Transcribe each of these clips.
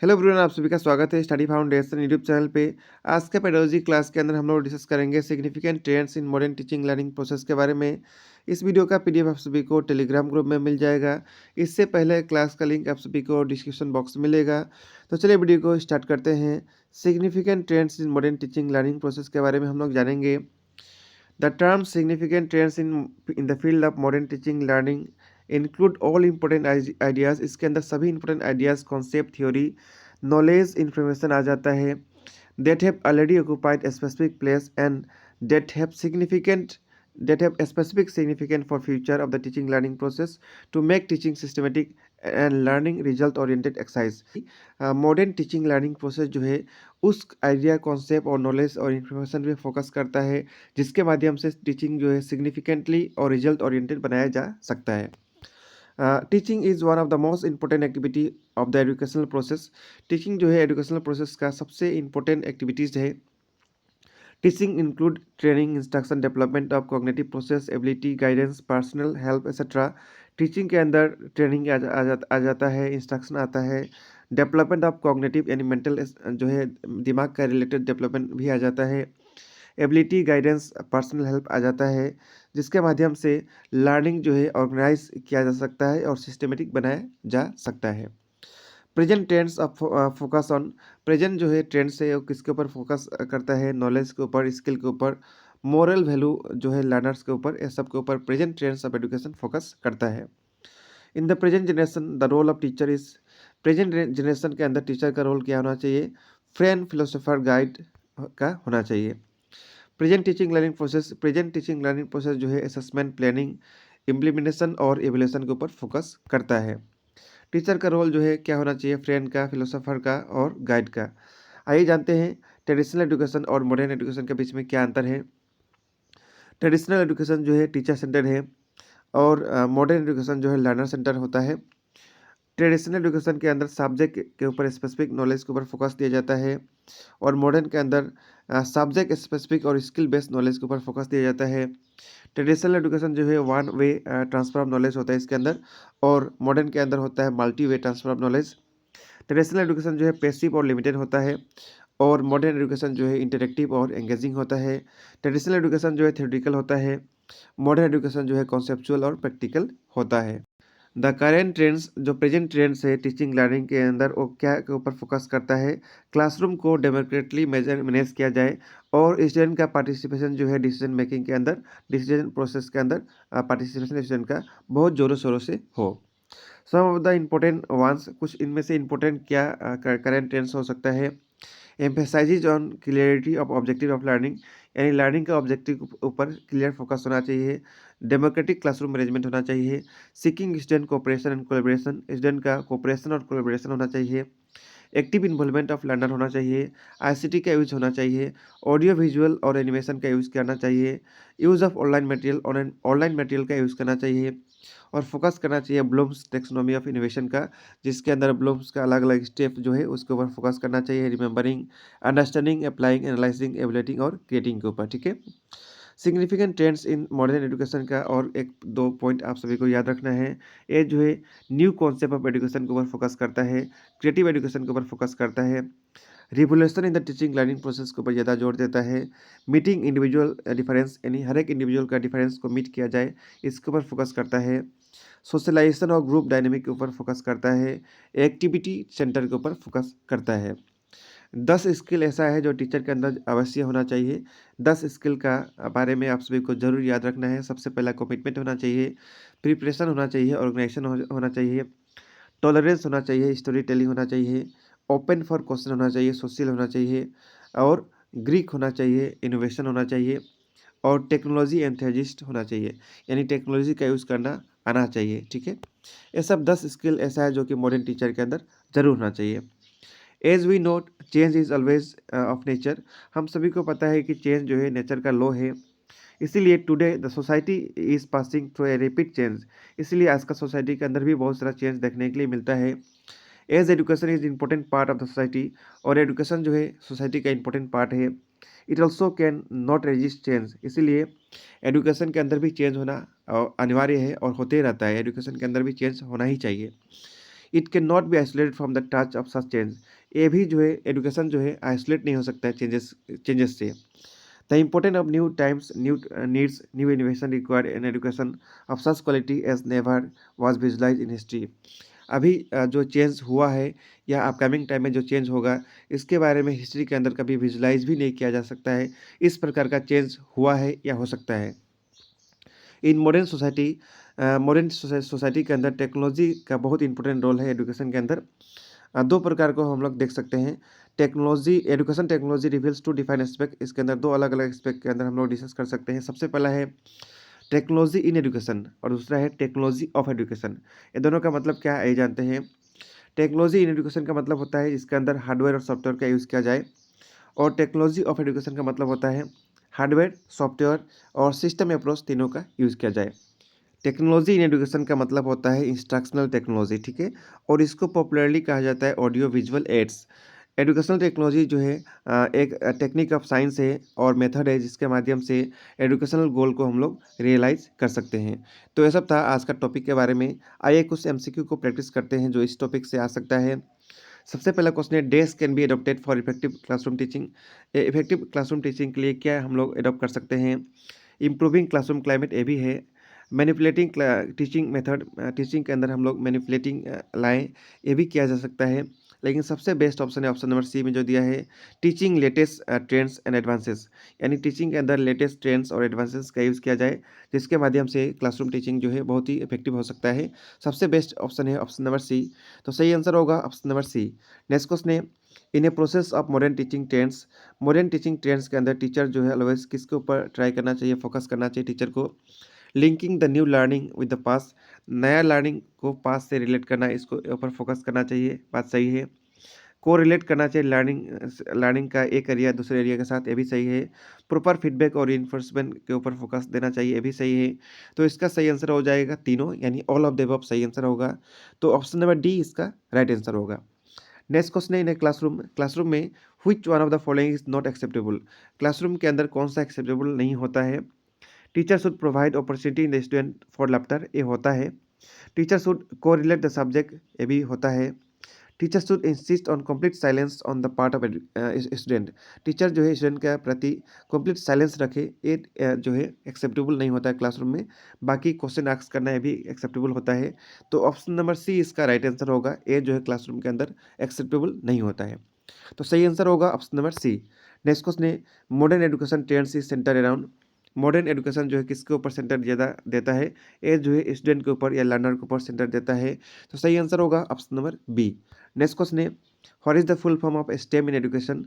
Hello everyone, आप सभी का स्वागत है स्टडी फाउंडेशन यूट्यूब चैनल पे। आज के पेडोलॉजी क्लास के अंदर हम लोग डिस्कस करेंगे significant trends in modern teaching learning process के बारे में। इस वीडियो का पीडीएफ आप सभी को टेलीग्राम ग्रुप में मिल जाएगा। इससे पहले क्लास का लिंक आप सभी को डिस्क्रिप्शन बॉक्स में मिलेगा। तो चलिए वीडियो को स्टार्ट करते हैं। Significant trends in modern teaching learning process के बारे में हम लोग जानेंगे। The term significant trends in the field of modern teaching learning include all important ideas। इसके अंदर सभी important ideas, concept, theory, knowledge, information आ जाता है that have already occupied a specific place and that have significant that have a specific significance for future of the teaching learning process to make teaching systematic and learning result oriented exercise। Modern teaching learning process जो है उस idea, concept और knowledge और information पे focus करता है जिसके माध्यम से टीचिंग जो है सिग्निफिकेंटली और रिजल्ट ओरिएंटेड बनाया जा सकता है। Teaching is one of the most important activity of the educational process. Teaching जो है एजुकेशनल प्रोसेस का सबसे इंपॉर्टेंट एक्टिविटीज़ है। Teaching include training, instruction, development of cognitive process, ability, guidance, personal help etcetera. Teaching के अंदर training आ जाता है, instruction आता है, डेवलपमेंट ऑफ कॉग्निटिव यानी मेंटल जो है दिमाग का रिलेटेड डेवलपमेंट भी आ जाता है, एबिलिटी, गाइडेंस, पर्सनल हेल्प आ जाता है, जिसके माध्यम से लर्निंग जो है ऑर्गेनाइज किया जा सकता है और सिस्टमेटिक बनाया जा सकता है। Present trends of focus on. Present जो है ट्रेंड्स है वो किसके ऊपर फोकस करता है? नॉलेज के ऊपर, स्किल के ऊपर, मोरल वैल्यू जो है लर्नर्स के ऊपर, ये सब के ऊपर present trends of education focus करता है। In the present generation the role of teacher is. Present generation के अंदर टीचर का रोल क्या होना चाहिए? फ्रेंड, फिलोसोफर, गाइड का होना चाहिए। Present teaching learning process. Present teaching learning process जो है असेसमेंट, प्लानिंग, इम्प्लीमेंटेशन और एवल्यूशन के ऊपर फोकस करता है। टीचर का रोल जो है क्या होना चाहिए? फ्रेंड का, फिलोसोफर का और गाइड का। आइए जानते हैं ट्रेडिशनल एजुकेशन और मॉडर्न एजुकेशन के बीच में क्या अंतर है। ट्रेडिशनल एजुकेशन जो है टीचर सेंटर है और मॉडर्न एजुकेशन जो है लर्नर सेंटर होता है। ट्रेडिशनल एजुकेशन के अंदर सब्जेक्ट के ऊपर स्पेसिफिक नॉलेज के ऊपर फोकस दिया जाता है और मॉडर्न के अंदर सब्जेक्ट स्पेसिफिक और स्किल बेस्ड नॉलेज के ऊपर फोकस दिया जाता है। ट्रेडिशनल एजुकेशन जो है one way transfer of knowledge होता है इसके अंदर, और मॉडर्न के अंदर होता है multi way transfer of knowledge. Traditional education जो है पैसिव और लिमिटेड होता है और मॉडर्न एजुकेशन जो है इंटरेक्टिव और एंगेजिंग होता है। ट्रेडिशनल एजुकेशन जो है थ्योरेटिकल होता है, मॉडर्न एजुकेशन जो है कॉन्सेप्चुअल और प्रैक्टिकल होता है। द करेंट ट्रेंड्स, जो प्रेजेंट ट्रेंड्स है टीचिंग लर्निंग के अंदर, वो क्या के ऊपर फोकस करता है? क्लासरूम को डेमोक्रेटली मैनेज किया जाए और स्टूडेंट का पार्टिसिपेशन जो है डिसीजन मेकिंग के अंदर, डिसीजन प्रोसेस के अंदर पार्टिसिपेशन स्टूडेंट का बहुत ज़ोरों शोरों से हो। सम ऑफ द इम्पोर्टेंट वंस, कुछ इनमें से इम्पोर्टेंट क्या करेंट ट्रेंड्स हो सकता है? Emphasize on clarity of objective of learning, यानी लर्निंग का ऑब्जेक्टिव ऊपर क्लियर फोकस होना चाहिए। डेमोक्रेटिक क्लासरूम मैनेजमेंट होना चाहिए। Seeking student cooperation and collaboration, student का कोऑपरेशन और कोलैबोरेशन होना चाहिए। एक्टिव इन्वॉल्वमेंट ऑफ लर्नर होना चाहिए। आईसीटी का यूज होना चाहिए। ऑडियो विजुअल और एनिमेशन का यूज़ करना चाहिए। यूज़ ऑफ ऑनलाइन मटेरियल का यूज़ करना चाहिए और फोकस करना चाहिए ब्लूम्स टेक्सोनॉमी ऑफ इनोवेशन का, जिसके अंदर ब्लूम्स का अलग अलग स्टेप जो है उसके ऊपर फोकस करना चाहिए। रिमेंबरिंग, अंडरस्टैंडिंग, अप्लाइंग, एनालाइजिंग, एवलेटिंग और क्रिएटिंग के ऊपर। ठीक है। Significant trends in modern education का और एक दो पॉइंट आप सभी को याद रखना है। ये जो है न्यू कॉन्सेप्ट ऑफ एजुकेशन के ऊपर फोकस करता है, क्रिएटिव एजुकेशन के ऊपर फोकस करता है, revolution in the teaching learning process के ऊपर ज़्यादा जोर देता है। मीटिंग इंडिविजुअल डिफरेंस, यानी हर एक इंडिविजुअल का डिफरेंस को मीट किया जाए, इसके ऊपर फोकस करता है। सोशलाइजेशन और ग्रुप डायनेमिक के ऊपर फोकस करता है। एक्टिविटी सेंटर के ऊपर फोकस करता है। 10 स्किल ऐसा है जो टीचर के अंदर अवश्य होना चाहिए। 10 स्किल का बारे में आप सभी को ज़रूर याद रखना है। सबसे पहला कमिटमेंट होना चाहिए, प्रिपरेशन होना चाहिए, ऑर्गेनाइजेशन होना चाहिए, टॉलरेंस होना चाहिए, स्टोरी टेलिंग होना चाहिए, ओपन फॉर क्वेश्चन होना चाहिए, सोशल होना चाहिए और ग्रीक होना चाहिए, इनोवेशन होना चाहिए और टेक्नोलॉजी एंथुसियास्ट होना चाहिए, यानी टेक्नोलॉजी का यूज़ करना आना चाहिए। ठीक है। ये सब 10 स्किल ऐसा है जो कि मॉडर्न टीचर के अंदर ज़रूर होना चाहिए। As we note change is always of nature. हम सभी को पता है कि चेंज जो है नेचर का लॉ है। इसीलिए today the society is passing through a rapid change. इसीलिए आज का सोसाइटी के अंदर भी बहुत सारा चेंज देखने के लिए मिलता है। As education is important part of the society, और एजुकेशन जो है सोसाइटी का इम्पोर्टेंट पार्ट है। It also can not resist change. इसीलिए एजुकेशन के अंदर भी चेंज होना अनिवार्य है और होते रहता है। एजुकेशन के अंदर भी चेंज होना ही चाहिए। It can not be isolated from the touch of such change. ये भी जो है एजुकेशन जो है आइसोलेट नहीं हो सकता है चेंजेस से। The important of new times new needs new innovation required in education of such quality as never was visualise in history. अभी जो चेंज हुआ है या अपकमिंग टाइम में जो चेंज होगा, इसके बारे में हिस्ट्री के अंदर कभी विजुलाइज भी नहीं किया जा सकता है। इस प्रकार का चेंज हुआ है या हो सकता है। इन मॉडर्न सोसाइटी के अंदर टेक्नोलॉजी का बहुत इंपॉर्टेंट रोल है एजुकेशन के अंदर। दो प्रकार को हम लोग देख सकते हैं। Technology education technology reveals to define aspect. इसके अंदर दो अलग अलग एस्पेक्ट के अंदर हम लोग डिस्कस कर सकते हैं। सबसे पहला है टेक्नोलॉजी इन एजुकेशन और दूसरा है टेक्नोलॉजी ऑफ एजुकेशन। ये दोनों का मतलब क्या है ये जानते हैं। टेक्नोलॉजी इन एजुकेशन का मतलब होता है इसके अंदर हार्डवेयर और सॉफ्टवेयर का यूज़ किया जाए, और टेक्नोलॉजी ऑफ एजुकेशन का मतलब होता है हार्डवेयर, सॉफ्टवेयर और सिस्टम अप्रोच तीनों का यूज़ किया जाए। टेक्नोलॉजी इन एजुकेशन का मतलब होता है इंस्ट्रक्शनल टेक्नोलॉजी, ठीक है, और इसको पॉपुलरली कहा जाता है audio visual aids. Educational technology जो है एक टेक्निक ऑफ साइंस है और मेथड है जिसके माध्यम से एजुकेशनल गोल को हम लोग रियलाइज कर सकते हैं। तो ये सब था आज का टॉपिक के बारे में। आइए कुछ एमसीक्यू को प्रैक्टिस करते हैं जो इस टॉपिक से आ सकता है। सबसे पहला क्वेश्चन है, desk can be adopted for effective classroom teaching. Effective classroom teaching के लिए क्या हम लोग अडोप्ट कर सकते हैं। इम्प्रूविंग क्लासरूम क्लाइमेट ये भी है। मैनिपुलेटिंग टीचिंग मेथड, टीचिंग के अंदर हम लोग मैनिपुलेटिंग लाएँ, ये भी किया जा सकता है। लेकिन सबसे बेस्ट ऑप्शन है ऑप्शन नंबर सी में जो दिया है, teaching latest trends and advances. यानी टीचिंग के अंदर लेटेस्ट ट्रेंड्स और एडवांसेस का यूज़ किया जाए, जिसके माध्यम से क्लासरूम टीचिंग जो है बहुत ही इफेक्टिव हो सकता है। सबसे बेस्ट ऑप्शन है ऑप्शन नंबर सी। तो सही आंसर होगा option number C. Next question है, in a process of modern teaching trends. Modern teaching trends के अंदर टीचर जो है ऑलवेज किसके ऊपर ट्राई करना चाहिए, फोकस करना चाहिए टीचर को। Linking the new learning with the past. नया लर्निंग को पास्ट से रिलेट करना, इसको ऊपर फोकस करना चाहिए, बात सही है। को रिलेट करना चाहिए लर्निंग लर्निंग का एक एरिया दूसरे एरिया के साथ, ये भी सही है। प्रॉपर फीडबैक और इन्फोर्समेंट के ऊपर फोकस देना चाहिए, ये भी सही है। तो इसका सही आंसर हो जाएगा तीनों, यानी ऑल ऑफ द अबव सही आंसर होगा। तो ऑप्शन नंबर डी इसका राइट आंसर होगा। नेक्स्ट क्वेश्चन है, इन क्लासरूम क्लासरूम में which one of the following is not acceptable. Classroom के अंदर कौन सा एक्सेप्टेबल नहीं होता है। Teacher should provide opportunity in the student for laughter, ये होता है। Teacher should correlate the subject, ये भी होता है। Teacher should insist on complete silence on the part of student. Teacher जो है स्टूडेंट के प्रति कंप्लीट साइलेंस रखे, ये जो है एक्सेप्टेबल नहीं होता है क्लासरूम में। बाकी क्वेश्चन आस्क करना, ये भी एक्सेप्टेबल होता है। तो ऑप्शन नंबर सी इसका राइट आंसर होगा। ये जो है क्लासरूम के अंदर एक्सेप्टेबल नहीं होता है। तो सही आंसर होगा option number C. Next question है, modern education trends is centre around. Modern education जो है किसके ऊपर सेंटर ज़्यादा देता है, ये जो है स्टूडेंट के ऊपर या लर्नर के ऊपर सेंटर देता है। तो सही आंसर होगा option number B. Next question है, what is the full form of STEM in education.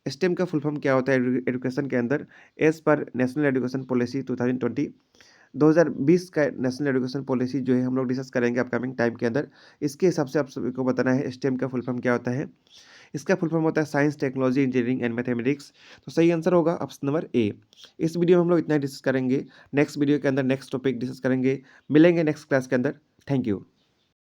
STEM का फुल फॉर्म क्या होता है एजुकेशन के अंदर। As per national education policy 2020, 2020 का नेशनल एजुकेशन पॉलिसी जो है हम लोग डिस्कस करेंगे अपकमिंग टाइम के अंदर। इसके हिसाब से आप सभी को बताना है स्टेम का फुल फॉर्म क्या होता है। इसका फुल फॉर्म होता है science, technology, engineering and mathematics. तो सही आंसर होगा ऑप्शन नंबर ए। इस वीडियो में हम लोग इतना डिस्कस करेंगे। नेक्स्ट वीडियो के अंदर नेक्स्ट टॉपिक डिस्कस करेंगे। मिलेंगे नेक्स्ट क्लास के अंदर। Thank you.